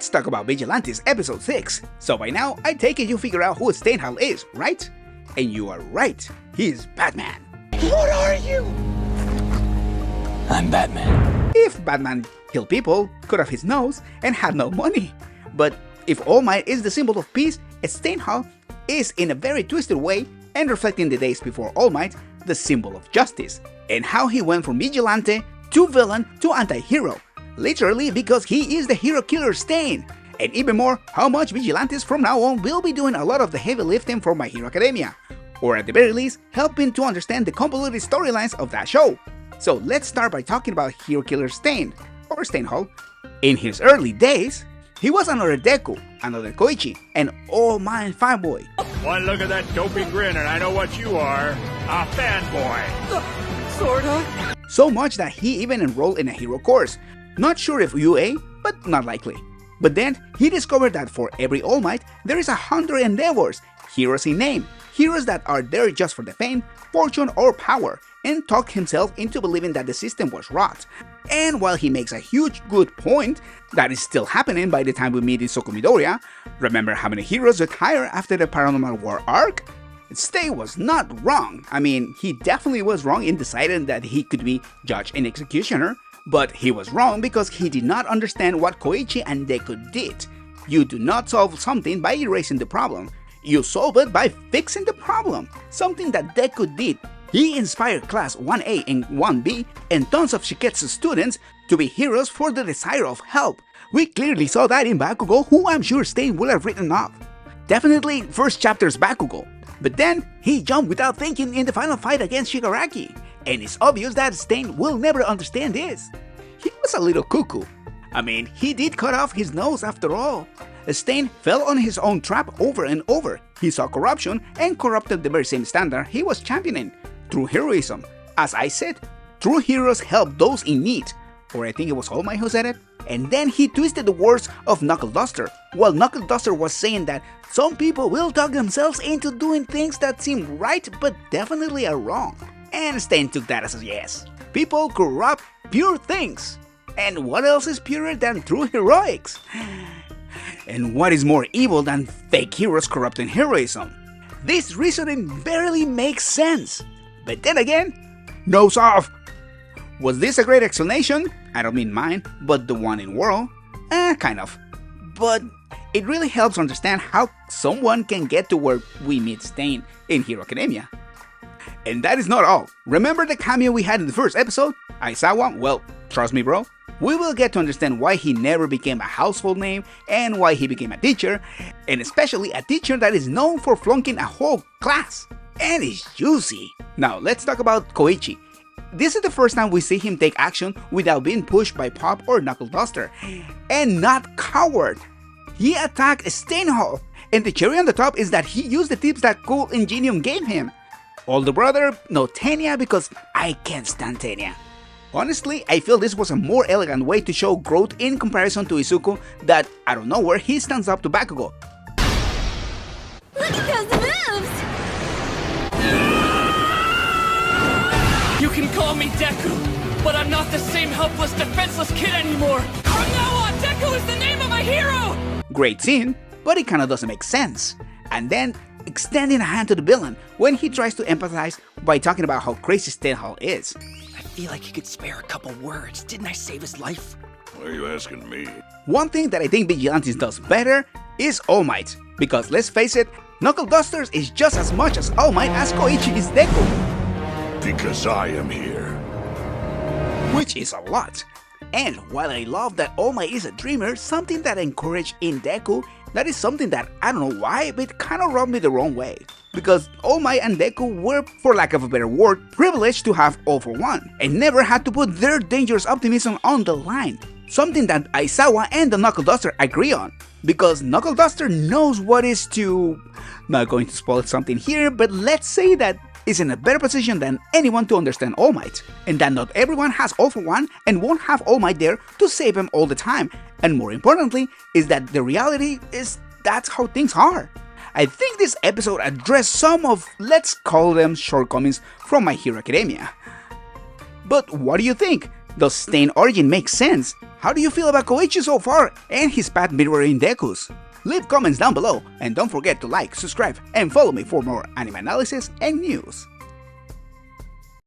let's talk about Vigilantes episode 6. So by now, I take it you figure out who Standhal is, right? And you are right, he's Batman. What are you? I'm Batman. If Batman killed people, cut off his nose, and had no money. But if All Might is the symbol of peace, Standhal is in a very twisted way and reflecting the days before All Might, the symbol of justice, and how he went from vigilante to villain to anti-hero. Literally because he is the hero killer Stain. And even more, how much Vigilantes from now on will be doing a lot of the heavy lifting for My Hero Academia. Or at the very least, helping to understand the convoluted storylines of that show. So let's start by talking about hero killer Stain, or Standhal. In his early days, he was another Deku, another Koichi, an all-mind fanboy. One look at that dopey grin and I know what you are, a fanboy. Sorta. So much that he even enrolled in a hero course. Not sure if UA, but not likely. But then, he discovered that for every All Might, there is 100 endeavors, heroes in name, heroes that are there just for the fame, fortune, or power, and talked himself into believing that the system was rot. And while he makes a huge good point, that is still happening by the time we meet Izuku Midoriya, remember how many heroes retire after the Paranormal War arc? Stay was not wrong. I mean, he definitely was wrong in deciding that he could be judge and executioner, but he was wrong because he did not understand what Koichi and Deku did. You do not solve something by erasing the problem. You solve it by fixing the problem. Something that Deku did. He inspired class 1A and 1B and tons of Shiketsu students to be heroes for the desire of help. We clearly saw that in Bakugo, who I'm sure Stain will have written off. Definitely first chapter's Bakugo. But then, he jumped without thinking in the final fight against Shigaraki. And it's obvious that Stain will never understand this. He was a little cuckoo. I mean, he did cut off his nose after all. Stain fell on his own trap over and over. He saw corruption and corrupted the very same standard he was championing. True heroism. As I said, true heroes help those in need. Or I think it was All Might who said it. And then he twisted the words of Knuckle Duster, while Knuckle Duster was saying that some people will talk themselves into doing things that seem right but definitely are wrong. And Stain took that as a yes. People corrupt pure things. And what else is purer than true heroics? And what is more evil than fake heroes corrupting heroism? This reasoning barely makes sense. But then again, nose off! Was this a great explanation? I don't mean mine, but the one in World? Kind of. But it really helps understand how someone can get to where we meet Stain in Hero Academia. And that is not all. Remember the cameo we had in the first episode? Aizawa? Well, trust me bro, we will get to understand why he never became a household name and why he became a teacher, and especially a teacher that is known for flunking a whole class. And it's juicy. Now let's talk about Koichi. This is the first time we see him take action without being pushed by Pop or Knuckle Duster, and not coward. He attacked Standhal, and the cherry on the top is that he used the tips that Cool Ingenium gave him. Older brother, no Tenya because I can't stand Tenya. Honestly, I feel this was a more elegant way to show growth in comparison to Izuku that, out of nowhere, he stands up to Bakugo. Look at those moves! You can call me Deku, but I'm not the same helpless, defenseless kid anymore! From now on, Deku is the name of my hero! Great scene, but it kinda doesn't make sense. And then, extending a hand to the villain when he tries to empathize by talking about how crazy Standhal is. I feel like you could spare a couple words. Didn't I save his life? Why are you asking me? One thing that I think Vigilantes does better is All Might, because let's face it, Knuckle Dusters is just as much as All Might as Koichi is Deku. Because I am here. Which is a lot. And while I love that All Might is a dreamer, something that I encourage in Deku, that is something that I don't know why, but kinda rubbed me the wrong way. Because All Might and Deku were, for lack of a better word, privileged to have All for One, and never had to put their dangerous optimism on the line. Something that Aizawa and the Knuckle Duster agree on. Because Knuckle Duster knows what is to... Not going to spoil something here, but let's say that is in a better position than anyone to understand All Might, and that not everyone has All for One and won't have All Might there to save him all the time, and more importantly is that the reality is that's how things are. I think this episode addressed some of, let's call them, shortcomings from My Hero Academia. But what do you think? Does Stain origin make sense? How do you feel about Koichi so far and his path mirroring Deku's? Leave comments down below and don't forget to like, subscribe and follow me for more anime analysis and news.